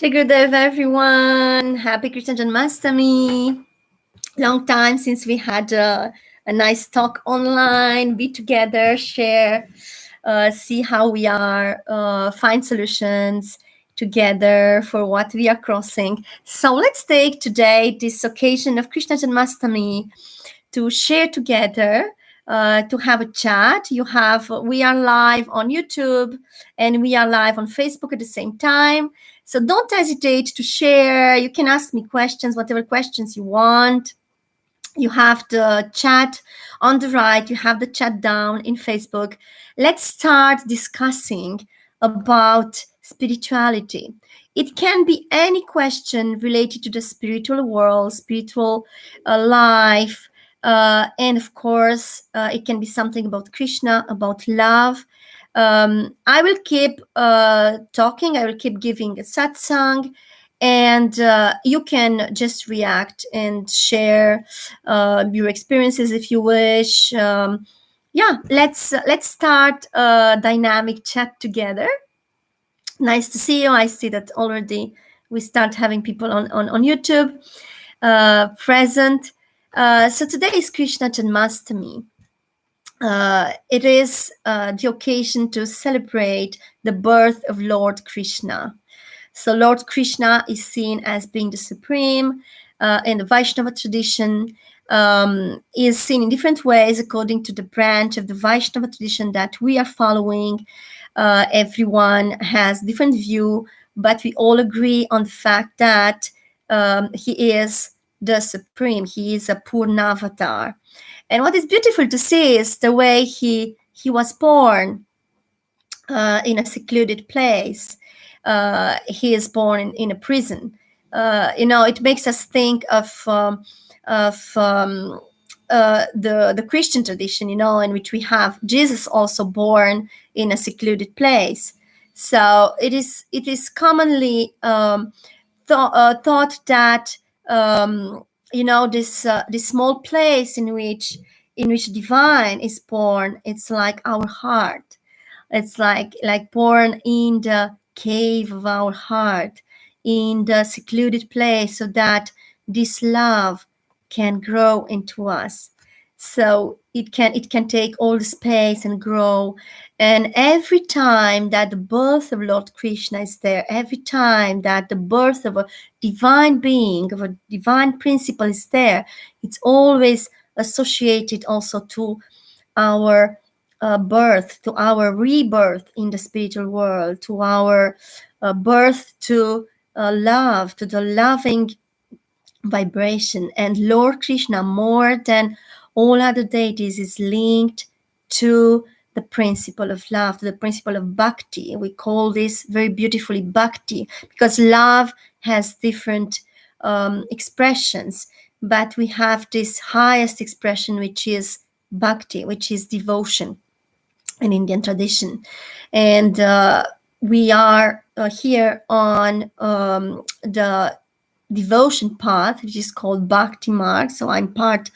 Gurudev, everyone. Happy Krishna Janmasthami. Long time since we had a nice talk online, be together, share, see how we are, find solutions together for what we are crossing. So let's take today this occasion of Krishna Janmasthami to share together, to have a chat. We are live on YouTube and we are live on Facebook at the same time. So don't hesitate to share. You can ask me questions, whatever questions you want. You have the chat on the right. You have the chat down in Facebook. Let's start discussing about spirituality. It can be any question related to the spiritual world, spiritual life. And of course, it can be something about Krishna, about love. I will keep talking. I will keep giving a satsang, and you can just react and share your experiences if you wish. Let's start a dynamic chat together. Nice to see you. I see that already we start having people on YouTube present. So today is Krishna Janmasthami. It is the occasion to celebrate the birth of Lord Krishna. So Lord Krishna is seen as being the supreme in the Vaishnava tradition. Is seen in different ways according to the branch of the Vaishnava tradition that we are following. Everyone has different view, but we all agree on the fact that he is the supreme. He is a Purnavatar. And what is beautiful to see is the way he was born in a secluded place. He is born in a prison. It makes us think of the Christian tradition, in which we have Jesus also born in a secluded place. So it is commonly thought that this small place in which divine is born, it's like our heart. It's like born in the cave of our heart, in the secluded place, so that this love can grow into us. So it can take all the space and grow. And every time that the birth of Lord Krishna is there, every time that the birth of a divine being, of a divine principle is there, it's always associated also to our birth, to our rebirth in the spiritual world, to our birth to love, to the loving vibration. And Lord Krishna, more than all other deities, is linked to the principle of love, to the principle of bhakti. We call this very beautifully bhakti, because love has different expressions, but we have this highest expression, which is bhakti, which is devotion in Indian tradition. And we are here on the devotion path, which is called Bhakti Marga. So I'm part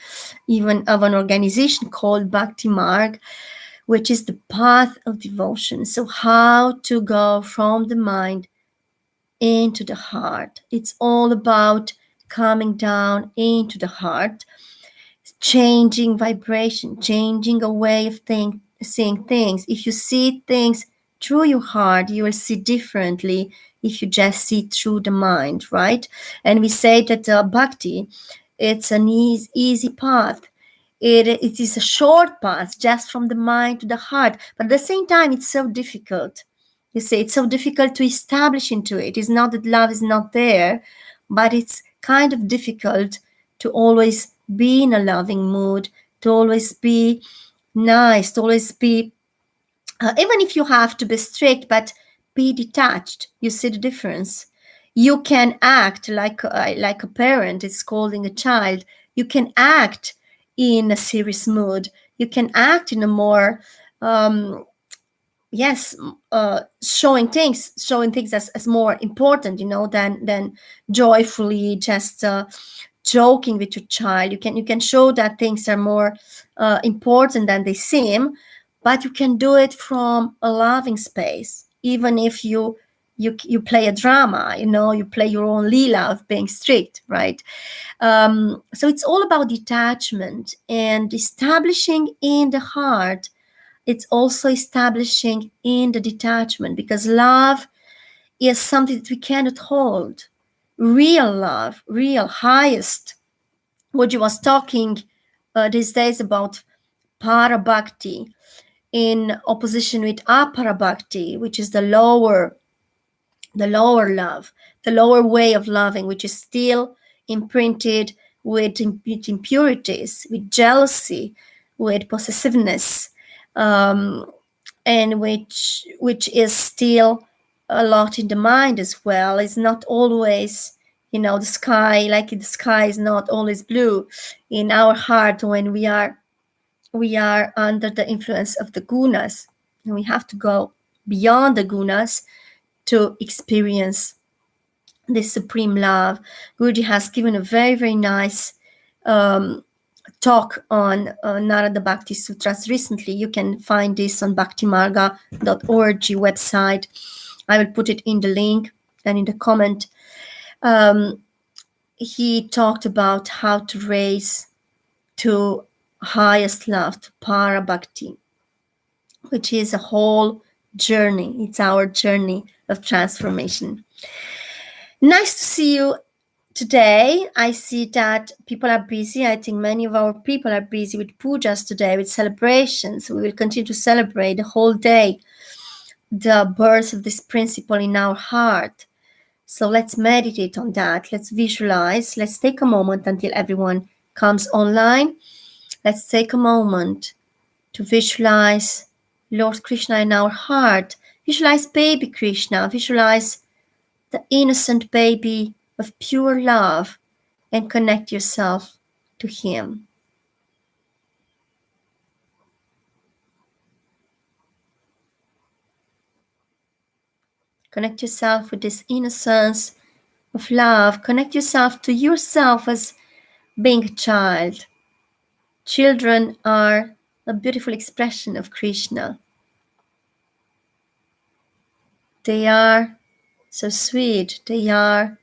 even of an organization called Bhakti Marga, which is the path of devotion. So how to go from the mind into the heart. It's all about coming down into the heart, changing vibration, changing a way of seeing things. If you see things through your heart, you will see differently if you just see through the mind, right? And we say that bhakti, it's an easy path. It is a short path just from the mind to the heart, but at the same time, it's so difficult. You say it's so difficult to establish into it. It's not that love is not there, but it's kind of difficult to always be in a loving mood, to always be nice, to always be, even if you have to be strict, but be detached. You see the difference. You can act like a parent is scolding a child. You can act in a serious mood. You can act in a more showing things as more important, than joyfully just joking with your child. You can show that things are more important than they seem, but you can do it from a loving space, even if you you play a drama, you play your own Leela of being strict, right? So it's all about detachment and establishing in the heart. It's also establishing in the detachment, because love is something that we cannot hold. Real love, real highest. What you was talking these days about para bhakti in opposition with apara bhakti, which is the lower love, the lower way of loving, which is still imprinted with impurities, with jealousy, with possessiveness, and which is still a lot in the mind as well. It's not always, the sky is not always blue in our heart when we are under the influence of the gunas, and we have to go beyond the gunas to experience this supreme love. Guruji has given a very, very nice talk on Narada Bhakti Sutras recently. You can find this on bhaktimarga.org website. I will put it in the link and in the comment. He talked about how to raise to highest love, to para bhakti, which is a whole journey. It's our journey of transformation. Nice to see you today. I see that people are busy. I think many of our people are busy with pujas today, with celebrations. We will continue to celebrate the whole day the birth of this principle in our heart. So let's meditate on that. Let's visualize. Let's take a moment until everyone comes online. Let's take a moment to visualize Lord Krishna in our heart. Visualize baby Krishna. Visualize the innocent baby of pure love, and connect yourself to him. Connect yourself with this innocence of love. Connect yourself to yourself as being a child. Children are a beautiful expression of Krishna. They are so sweet. They are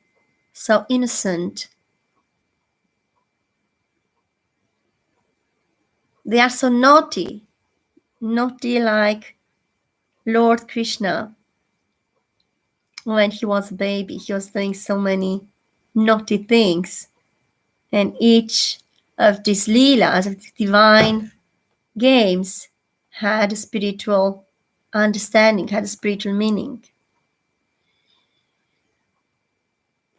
so innocent. They are so naughty. Naughty like Lord Krishna. When he was a baby, he was doing so many naughty things. And each of these leelas, of the divine games, had a spiritual understanding, had a spiritual meaning.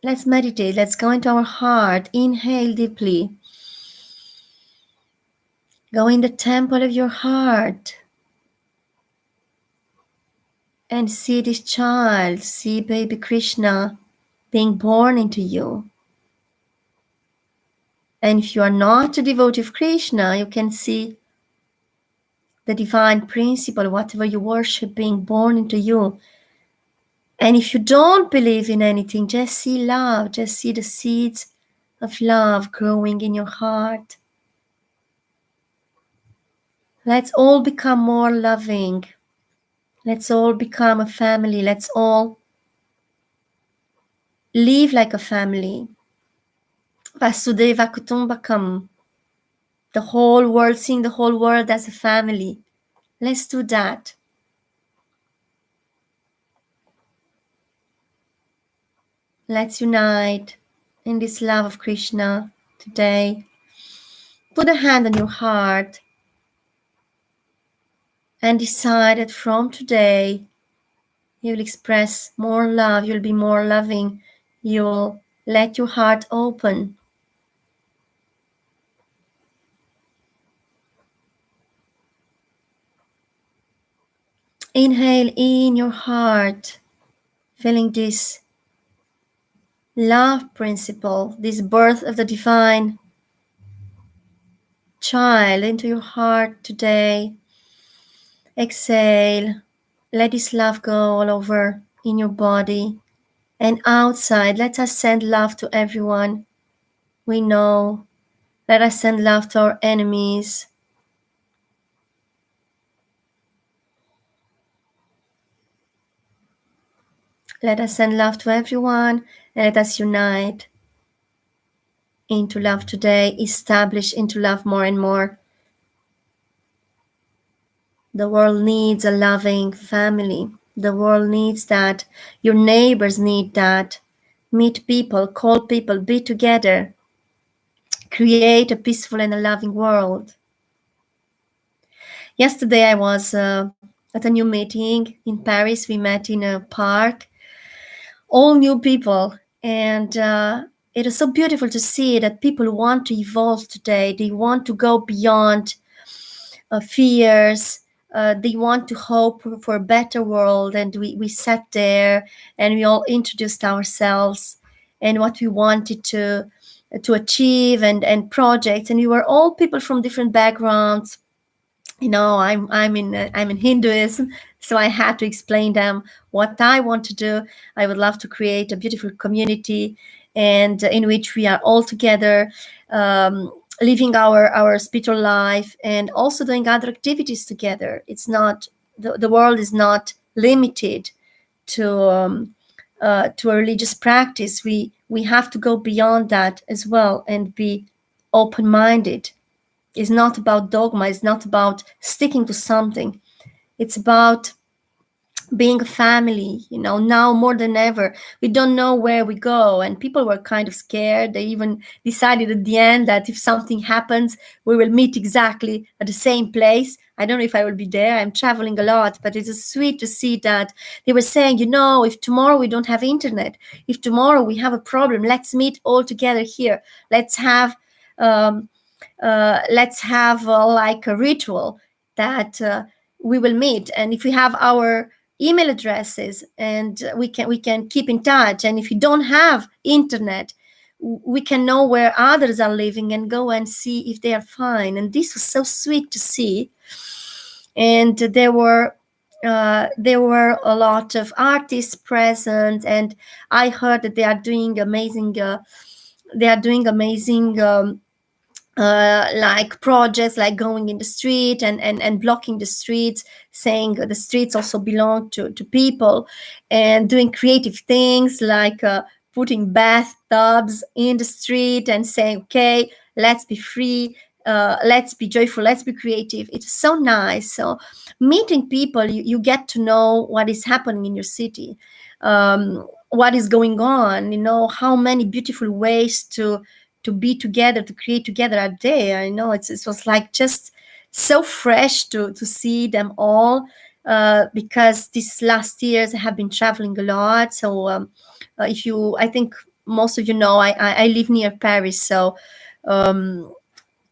Let's meditate. Let's go into our heart. Inhale deeply. Go in the temple of your heart and see this child, see baby Krishna being born into you. And if you are not a devotee of Krishna, you can see the divine principle, whatever you worship, being born into you. And if you don't believe in anything, just see love, just see the seeds of love growing in your heart. Let's all become more loving. Let's all become a family. Let's all live like a family. Vasudeva Kutumbakam. The whole world, seeing the whole world as a family. Let's do that. Let's unite in this love of Krishna today. Put a hand on your heart and decide that from today you will express more love, you'll be more loving, you'll let your heart open. Inhale in your heart, feeling this love principle, this birth of the divine child into your heart today. Exhale, let this love go all over in your body and outside. Let us send love to everyone we know. Let us send love to our enemies. Let us send love to everyone, and let us unite into love today, establish into love more and more. The world needs a loving family. The world needs that. Your neighbors need that. Meet people, call people, be together. Create a peaceful and a loving world. Yesterday I was at a new meeting in Paris. We met in a park, all new people. And it is so beautiful to see that people want to evolve today. They want to go beyond fears. They want to hope for a better world. And we sat there and we all introduced ourselves and what we wanted to achieve and projects. And we were all people from different backgrounds. I'm in Hinduism, so I had to explain them what I want to do. I would love to create a beautiful community, and in which we are all together, living our spiritual life, and also doing other activities together. It's not the world is not limited to a religious practice. We have to go beyond that as well and be open-minded. It's not about dogma. It's not about sticking to something. It's about being a family, now more than ever. We don't know where we go, and people were kind of scared. They even decided at the end that if something happens, we will meet exactly at the same place. I don't know if I will be there. I'm traveling a lot, but it is sweet to see that they were saying, if tomorrow we don't have internet, if tomorrow we have a problem, let's meet all together here. Let's have like a ritual that we will meet, and if we have our email addresses, and we can keep in touch, and if you don't have internet, we can know where others are living and go and see if they are fine. And this was so sweet to see. And there were a lot of artists present, and I heard that they are doing amazing like projects, like going in the street and blocking the streets, saying the streets also belong to people, and doing creative things like putting bathtubs in the street and saying, okay, let's be free, let's be joyful, let's be creative. It's so nice. So meeting people, you get to know what is happening in your city, what is going on, how many beautiful ways to be together, to create together are there. It was like just so fresh to see them all, because these last years I have been traveling a lot. So I think most of I live near Paris. So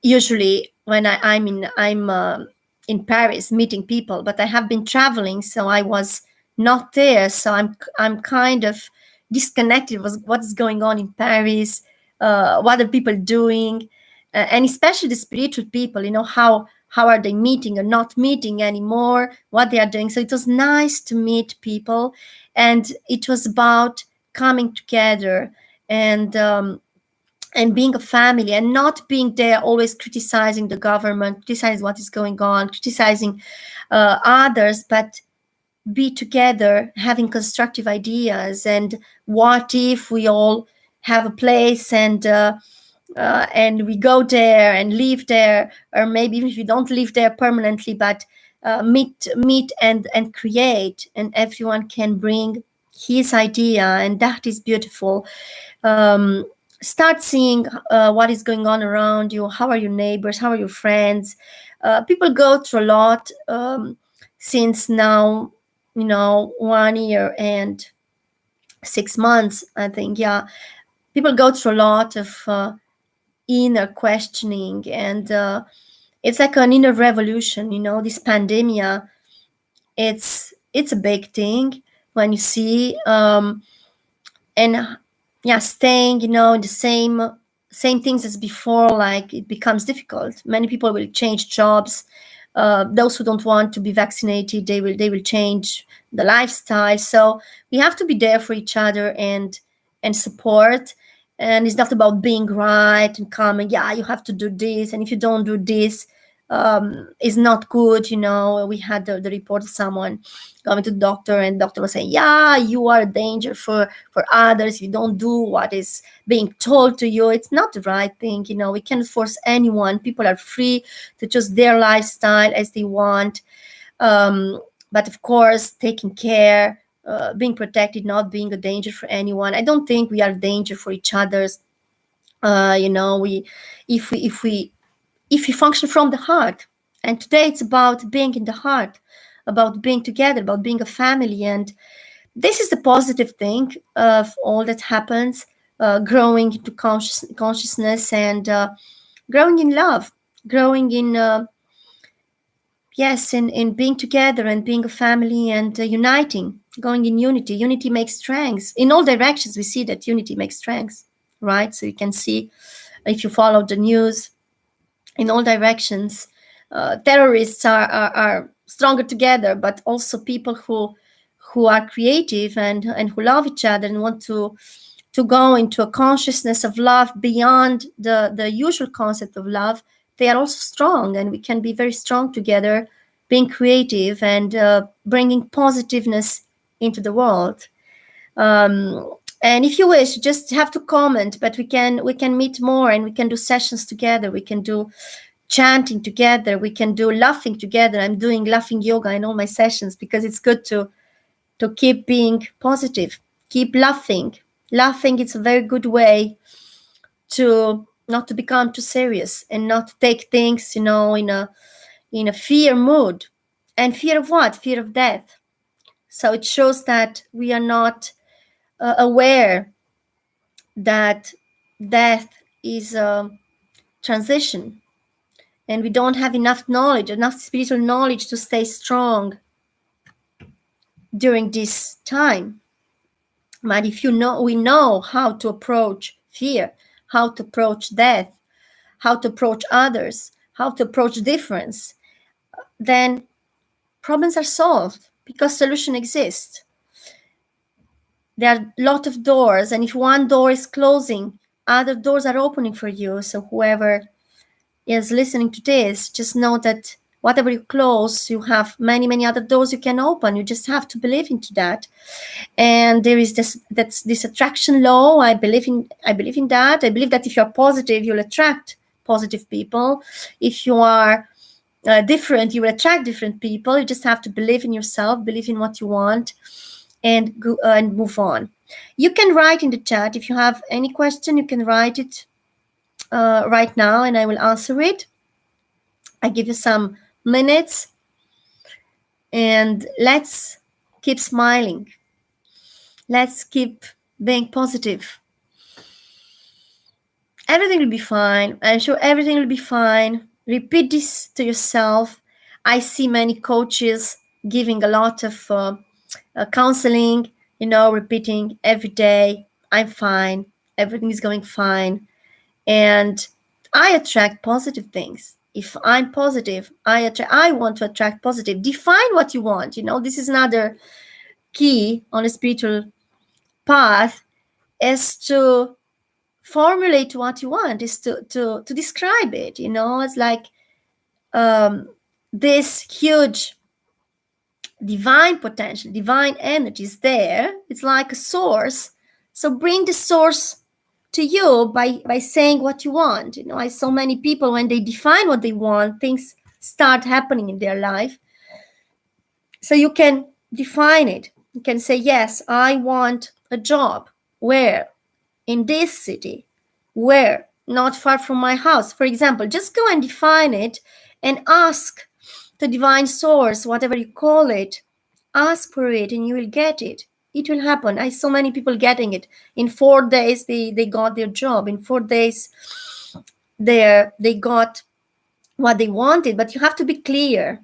usually when I'm in Paris meeting people, but I have been traveling, so I was not there. So I'm kind of disconnected with what's going on in Paris, what are people doing, and especially the spiritual people. How are they meeting or not meeting anymore? What they are doing. So it was nice to meet people, and it was about coming together and being a family, and not being there always criticizing the government, criticizing what is going on, criticizing others, but be together, having constructive ideas. And what if we all have a place, and we go there and live there, or maybe even if you don't live there permanently, but meet and create, and everyone can bring his idea, and that is beautiful. Start seeing what is going on around you. How are your neighbors? How are your friends? People go through a lot since now, 1 year and 6 months, I think. Yeah, people go through a lot of inner questioning, and it's like an inner revolution. This pandemic, it's a big thing when you see, and yeah, staying in the same things as before, like it becomes difficult. Many people will change jobs. Those who don't want to be vaccinated, they will change the lifestyle. So we have to be there for each other and support. And it's not about being right and coming, yeah, you have to do this, and if you don't do this, is not good. We had the report of someone going to the doctor, and the doctor was saying, yeah, you are a danger for others. You don't do what is being told to you. It's not the right thing. We can't force anyone. People are free to choose their lifestyle as they want. But of course, taking care, being protected, not being a danger for anyone. I don't think we are a danger for each other's. If we function from the heart, and today it's about being in the heart, about being together, about being a family, and this is the positive thing of all that happens, growing into consciousness, and growing in love, growing in in being together and being a family, and uniting, going in unity. Unity makes strength. In all directions, we see that unity makes strength, right? So you can see, if you follow the news, in all directions, terrorists are stronger together, but also people who are creative and who love each other and want to go into a consciousness of love beyond the usual concept of love. They are also strong, and we can be very strong together, being creative and bringing positiveness into the world. And if you wish, you just have to comment, but we can meet more, and we can do sessions together. We can do chanting together. We can do laughing together. I'm doing laughing yoga in all my sessions because it's good to keep being positive, keep laughing. Laughing is a very good way to not to become too serious and not to take things, in a fear mood. And fear of what? Fear of death. So it shows that we are not aware that death is a transition, and we don't have enough knowledge, enough spiritual knowledge to stay strong during this time. But if we know how to approach fear, how to approach death, how to approach others, how to approach difference, then problems are solved because solution exists. There are a lot of doors, and if one door is closing, other doors are opening for you. So whoever is listening to this, just know that whatever you close, you have many, many other doors you can open. You just have to believe into that. And there is this attraction law. I believe in that. I believe that if you're positive, you'll attract positive people. If you are different, you will attract different people. You just have to believe in yourself, believe in what you want, and go and move on. You can write in the chat if you have any question. You can write it right now, and I will answer it. I give you some minutes, and let's keep smiling. Let's keep being positive. Everything will be fine. I'm sure everything will be fine. Repeat this to yourself. I see many coaches giving a lot of counseling, repeating every day, I'm fine. Everything is going fine. And I attract positive things. If I'm positive, I want to attract positive. Define what you want. This is another key on a spiritual path, is to formulate what you want, is to describe it. It's like this huge divine potential, divine energy is there. It's like a source. So bring the source to you by saying what you want. I saw many people, when they define what they want, things start happening in their life. So you can define it. You can say, yes, I want a job. Where? In this city. Where? Not far from my house. For example, just go and define it and ask the divine source, whatever you call it. Ask for it and you will get it. It will happen. I saw many people getting it. In 4 days, they got their job. In 4 days, they got what they wanted. But you have to be clear.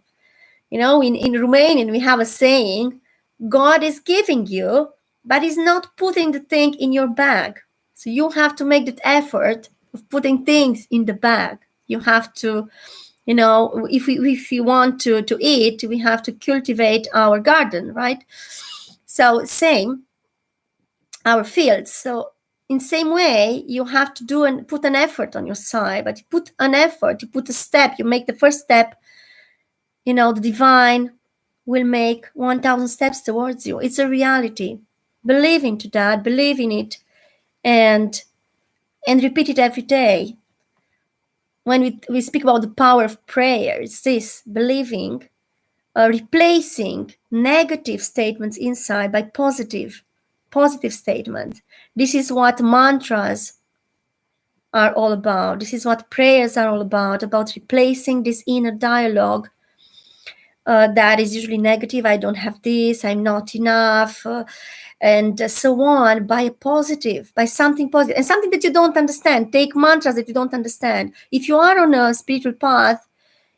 In Romanian, we have a saying, God is giving you, but he's not putting the thing in your bag. So you have to make that effort of putting things in the bag. You have to, if we want to eat, we have to cultivate our garden, right? So same, our fields. So in same way, you have to do and put an effort on your side, but you put an effort, you put a step, you make the first step, the divine will make 1,000 steps towards you. It's a reality. Believe into that, believe in it, and repeat it every day. When we speak about the power of prayer, it's this: believing, replacing negative statements inside by positive statements. This is what mantras are all about. This is what prayers are all about replacing this inner dialogue that is usually negative. I don't have this, I'm not enough, and so on, by something positive, and something that you don't understand. Take mantras that you don't understand. If you are on a spiritual path,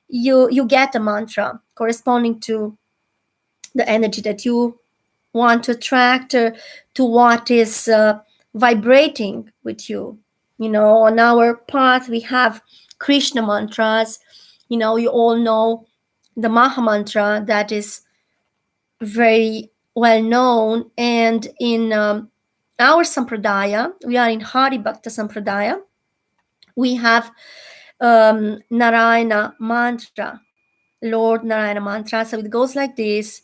you get a mantra corresponding to the energy that you want to attract, to what is vibrating with you. On our path we have Krishna mantras. You all know the Maha mantra, that is very well known. And in our sampradaya, we are in Hari Bhakta sampradaya, we have Narayana mantra, Lord Narayana mantra. So it goes like this: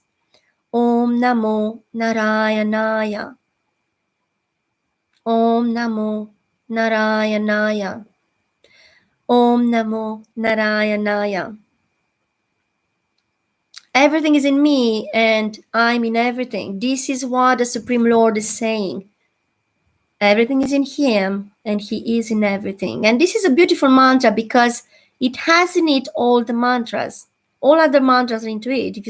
Om Namo Narayanaya, Om Namo Narayanaya, Om Namo Narayanaya. Everything is in me and I'm in everything. This is what the Supreme Lord is saying. Everything is in Him and He is in everything. And this is a beautiful mantra because it has in it all the mantras. All other mantras are into it. If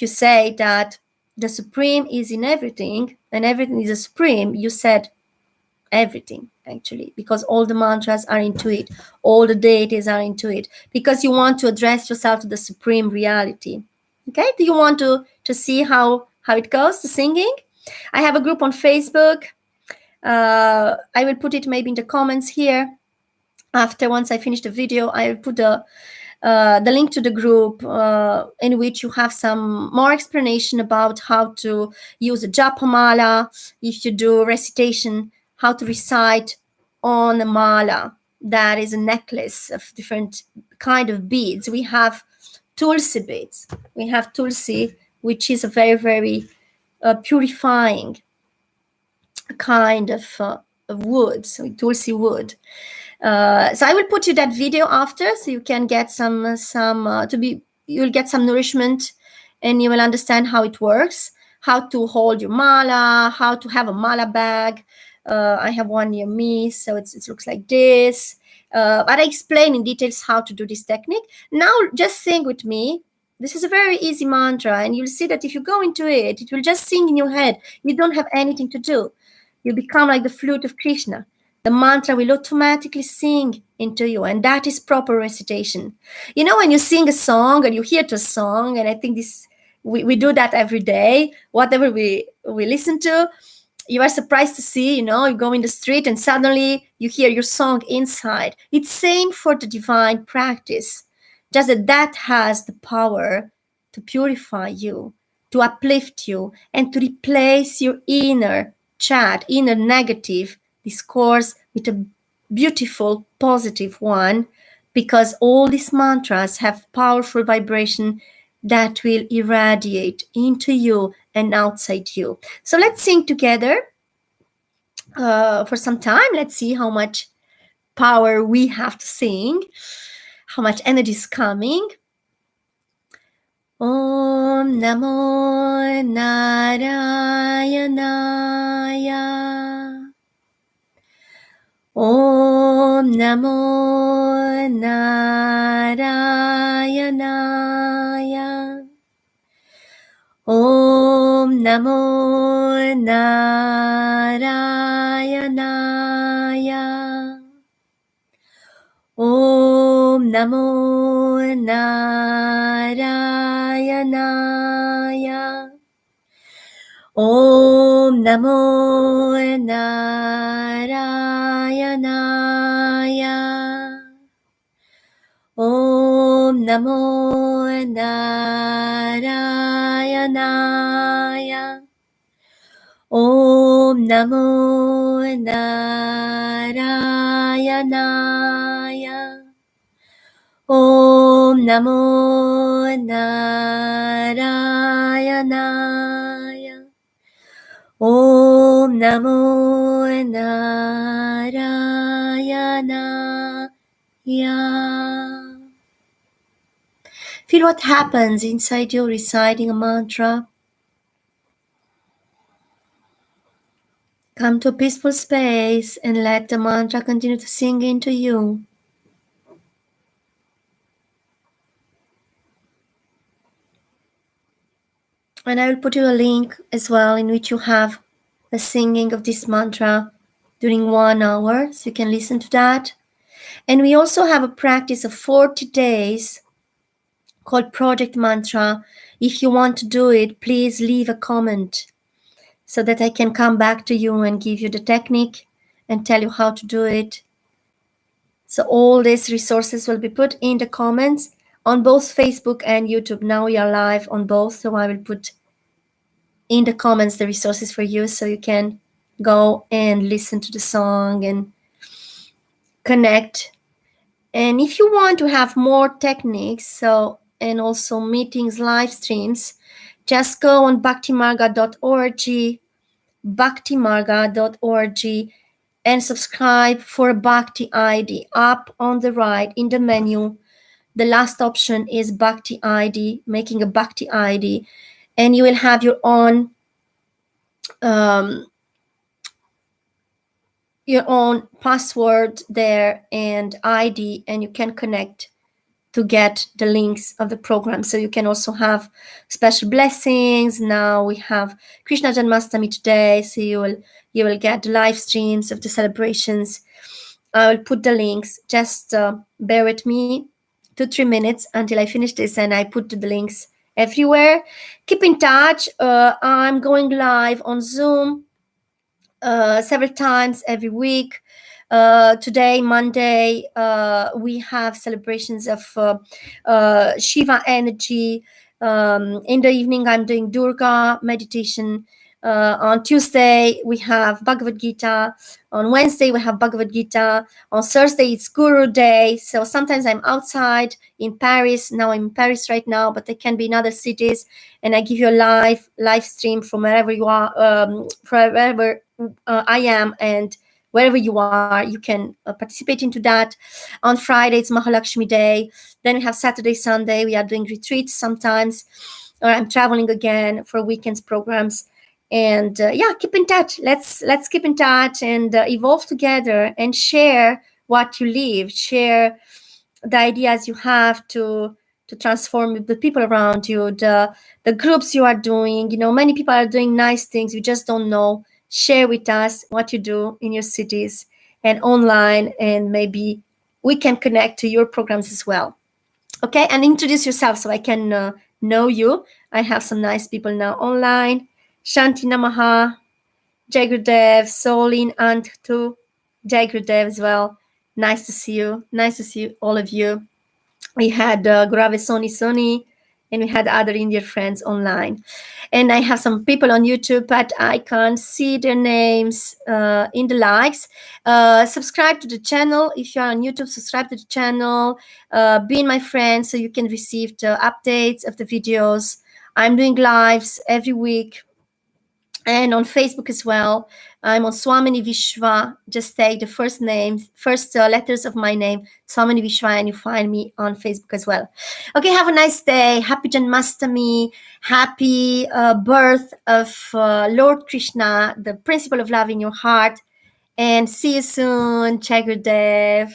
you say that the Supreme is in everything and everything is a Supreme, you said everything, actually, because all the mantras are into it, all the deities are into it, because you want to address yourself to the Supreme reality. Okay, do you want to see how it goes, the singing? I have a group on Facebook. I will put it maybe in the comments here. Once I finish the video, I will put the link to the group in which you have some more explanation about how to use a japa mala, if you do recitation, how to recite on a mala, that is a necklace of different kind of beads. We have tulsi beads. We have tulsi, which is a very, very purifying kind of wood, so tulsi wood. So I will put you that video after, so you can get you'll get some nourishment, and you will understand how it works, how to hold your mala, how to have a mala bag. I have one near me, so it looks like this. But I explain in details how to do this technique. Now just sing with me. This is a very easy mantra, and you'll see that if you go into it, it will just sing in your head. You don't have anything to do. You become like the flute of Krishna. The mantra will automatically sing into you, and that is proper recitation. When you sing a song and you hear to a song, and I think we do that every day, whatever we listen to, you are surprised to see, you go in the street and suddenly you hear your song inside. It's same for the divine practice, just that has the power to purify you, to uplift you, and to replace your inner negative discourse with a beautiful positive one, because all these mantras have powerful vibration that will irradiate into you and outside you. So let's sing together for some time. Let's see how much power we have to sing, how much energy is coming. Om Namo Narayanaya, Om Namo Narayanaya, Om Namo Narayanaya, Om Namo Narayanaya, Om Namo Narayanaya, Om Namo Narayanaya, Om Namo Narayanaya. Om Namo Narayanaya. Om Namo Narayanaya. Feel what happens inside you reciting a mantra. Come to a peaceful space and let the mantra continue to sing into you. And I will put you a link as well in which you have a singing of this mantra during 1 hour, so you can listen to that. And we also have a practice of 40 days called Project Mantra. If you want to do it, please leave a comment so that I can come back to you and give you the technique and tell you how to do it. So all these resources will be put in the comments on both Facebook and YouTube. Now we are live on both, so I will put in the comments the resources for you so you can go and listen to the song and connect. And if you want to have more techniques, and also meetings, live streams, just go on bhaktimarga.org, bhaktimarga.org, and subscribe for a Bhakti ID. Up on the right in the menu, the last option is Bhakti ID, making a Bhakti ID, and you will have your own password there and ID, and you can connect to get the links of the program. So you can also have special blessings. Now we have Krishna Janmasthami today, so you will get the live streams of the celebrations. I will put the links. Just bear with me 2-3 minutes until I finish this, and I put the links everywhere. Keep in touch. I'm going live on Zoom several times every week. Today, Monday, we have celebrations of Shiva energy. In the evening, I'm doing Durga meditation. On Tuesday, we have Bhagavad Gita. On Wednesday, we have Bhagavad Gita. On Thursday, it's Guru Day. So sometimes I'm outside in Paris. Now I'm in Paris right now, but I can be in other cities. And I give you a live stream from wherever you are, from wherever I am, and wherever you are, you can participate into that. On Friday, it's Mahalakshmi Day. Then we have Saturday, Sunday. We are doing retreats sometimes, or I'm traveling again for weekends programs. And keep in touch. Let's keep in touch and evolve together and share what you live. Share the ideas you have to transform the people around you, the groups you are doing. Many people are doing nice things. We just don't know. Share with us what you do in your cities and online, and maybe we can connect to your programs as well. Okay, and introduce yourself so I can know you. I have some nice people now online. Shanti Namaha, Jai Gurudev, Solin, and to Jai Gurudev as well. Nice to see you. Nice to see all of you. We had Gurave Soni, and we had other Indian friends online. And I have some people on YouTube, but I can't see their names in the likes. Subscribe to the channel. If you are on YouTube, subscribe to the channel. Be my friend so you can receive the updates of the videos. I'm doing lives every week. And on Facebook as well. I'm on Swamini Vishwa. Just take the first letters of my name, Swamini Vishwa, and you find me on Facebook as well. Okay, have a nice day. Happy Janmasthami. Happy birth of Lord Krishna, the principle of love in your heart. And see you soon. Jai Gurudev.